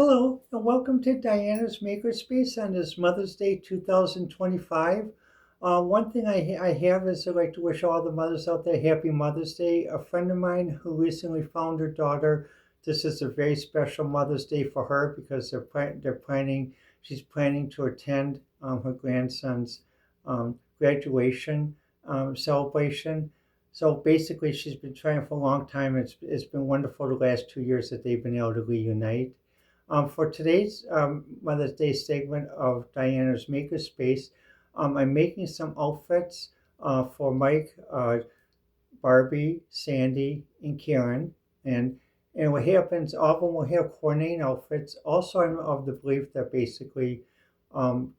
Hello, and welcome to Diana's Makerspace on this Mother's Day 2025. One thing I have is I'd like to wish all the mothers out there happy Mother's Day. A friend of mine who recently found her daughter, this is a very special Mother's Day for her because she's planning to attend her grandson's graduation celebration. So basically, she's been trying for a long time. It's been wonderful the last 2 years that they've been able to reunite. For today's Mother's Day segment of Diana's Makerspace, I'm making some outfits for Mike, Barbie, Sandy, and Karen. And what happens, all of them will have coordinating outfits. Also, I'm of the belief that basically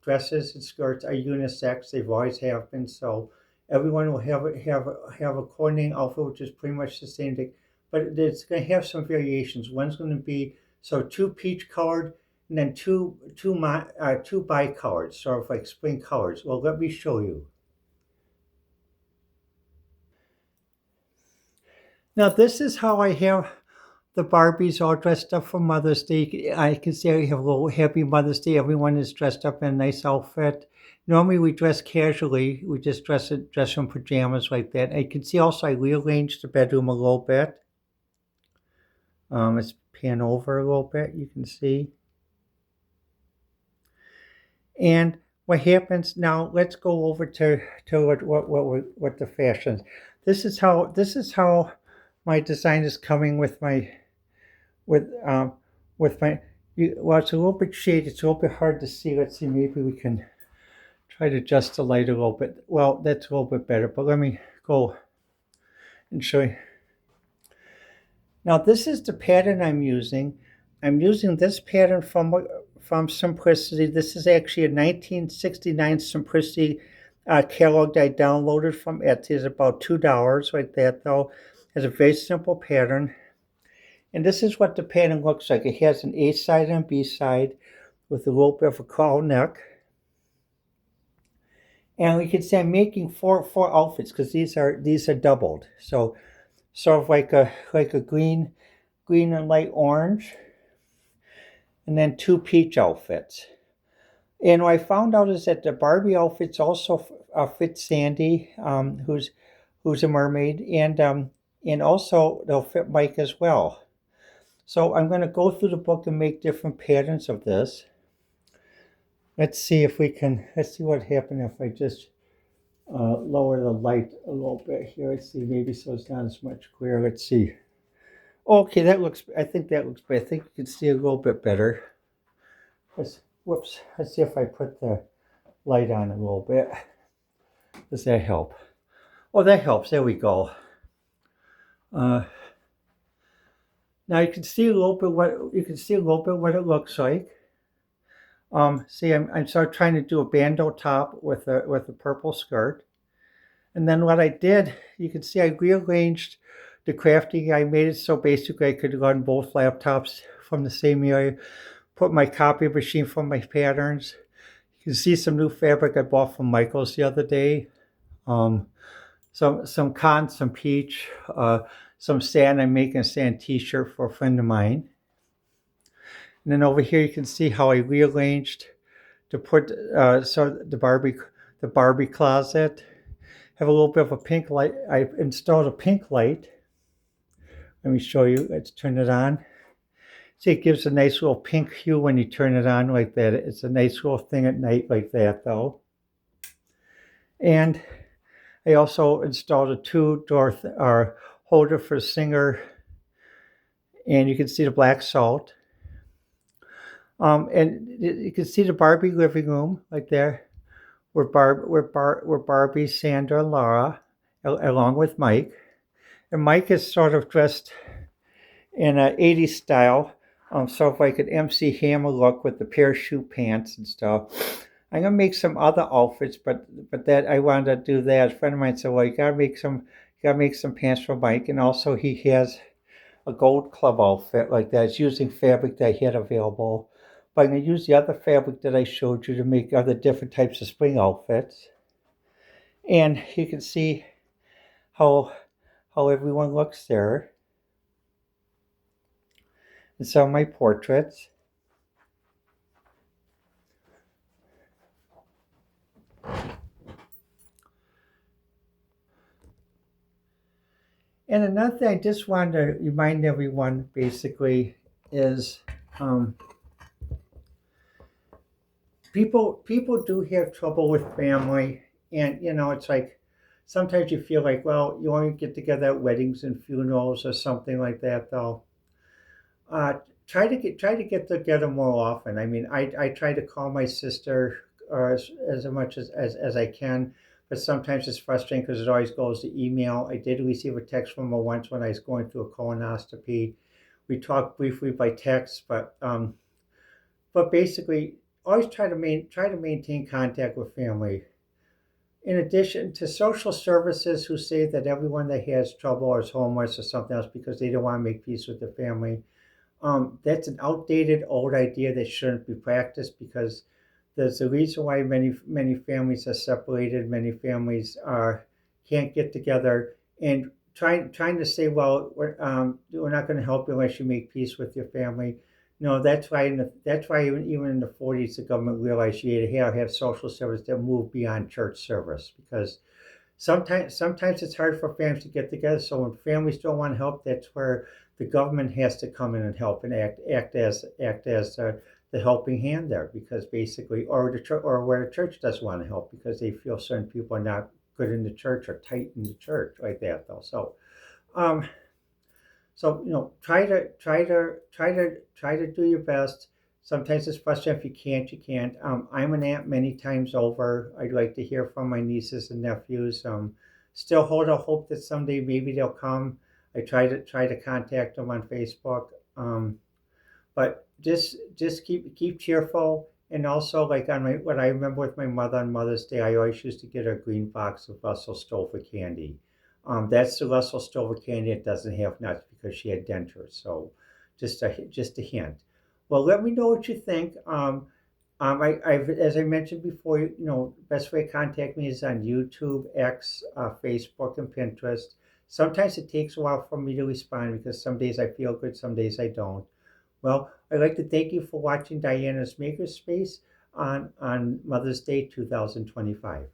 dresses and skirts are unisex. They've always have been. So everyone will have a coordinating outfit, which is pretty much the same thing. But it's going to have some variations. One's going to be two peach colored, and then two bicolored, sort of like spring colors. Well, let me show you. Now this is how I have the Barbies all dressed up for Mother's Day. I can see I have a little happy Mother's Day. Everyone is dressed up in a nice outfit. Normally we dress casually. We just dress in pajamas like that. I can see also I rearranged the bedroom a little bit. Let's pan over a little bit. You can see. And what happens now? Let's go over to what the fashions. This is how my design is coming with my with with my. Well, it's a little bit shaded. It's a little bit hard to see. Let's see. Maybe we can try to adjust the light a little bit. Well, that's a little bit better. But let me go and show you. Now this is the pattern I'm using. I'm using this pattern from Simplicity. This is actually a 1969 Simplicity catalog that I downloaded from Etsy. It's about $2 like that though. It's a very simple pattern. And this is what the pattern looks like. It has an A side and a B side with a little bit of a cowl neck. And we can see I'm making four outfits because these are doubled. So sort of like a green and light orange, and then two peach outfits. And what I found out is that the Barbie outfits also fit Sandy, who's a mermaid, and also they'll fit Mike as well. So I'm going to go through the book and make different patterns of this. Let's see what happens if I just lower the light a little bit here. Let's see, maybe so it's not as much clear. Let's see. Okay, I think that looks better. I think you can see a little bit better. Whoops, let's see if I put the light on a little bit. Does that help? Oh, that helps. There we go. Now you can see a little bit what it looks like. See, I'm sort of trying to do a bandeau top with a purple skirt, and then what I did, you can see I rearranged the crafting. I made it so basically I could run both laptops from the same area. Put my copy machine from my patterns. You can see some new fabric I bought from Michaels the other day. Some cotton, some peach, some sand. I'm making a sand t-shirt for a friend of mine. And then over here you can see how I rearranged to put the Barbie closet. Have a little bit of a pink light. I installed a pink light. Let me show you. Let's turn it on. See, it gives a nice little pink hue when you turn it on like that. It's a nice little thing at night like that though. And I also installed a two-door holder for Singer. And you can see the black salt. And you can see the Barbie living room like there. Where Barbie, Sandra, and Laura, along with Mike. And Mike is sort of dressed in an 80s style, sort of like an MC Hammer look with the parachute pants and stuff. I'm gonna make some other outfits, but that I wanted to do that. A friend of mine said, "Well, you gotta make some pants for Mike," and also he has a Gold Club outfit like that. It's using fabric that he had available. But I'm going to use the other fabric that I showed you to make other different types of spring outfits. And you can see how everyone looks there. And some of my portraits. And another thing I just wanted to remind everyone basically is um, people do have trouble with family, and it's like sometimes you feel like, well, you only get together at weddings and funerals or something like that, though. Uh, try to get together more often. I mean, I try to call my sister as much as I can, but sometimes it's frustrating because it always goes to email. I did receive a text from her once when I was going through a colonoscopy. We talked briefly by text, but basically, always try to maintain contact with family. In addition to social services who say that everyone that has trouble or is homeless or something else because they don't want to make peace with their family, that's an outdated old idea that shouldn't be practiced because there's a reason why many families are separated, many families are can't get together, and trying to say, well, we're not going to help you unless you make peace with your family. No, that's why even in the 40s the government realized you had to have social service that moved beyond church service because sometimes it's hard for families to get together. So when families don't want help, that's where the government has to come in and help and act as the helping hand there, because basically, or the church, or where the church doesn't want to help because they feel certain people are not good in the church or tight in the church like that though. Um, try to do your best. Sometimes it's frustrating if you can't, you can't. I'm an aunt many times over. I'd like to hear from my nieces and nephews. Still hold out hope that someday maybe they'll come. I try to contact them on Facebook. But just keep cheerful. And also, like what I remember with my mother on Mother's Day, I always used to get her a green box of Russell Stover candy. That's the Russell Stover candy. It doesn't have nuts because she had dentures. So just a hint. Well, let me know what you think. As I mentioned before, best way to contact me is on YouTube, X, Facebook, and Pinterest. Sometimes it takes a while for me to respond because some days I feel good, some days I don't. Well, I'd like to thank you for watching Diana's Makerspace on Mother's Day 2025.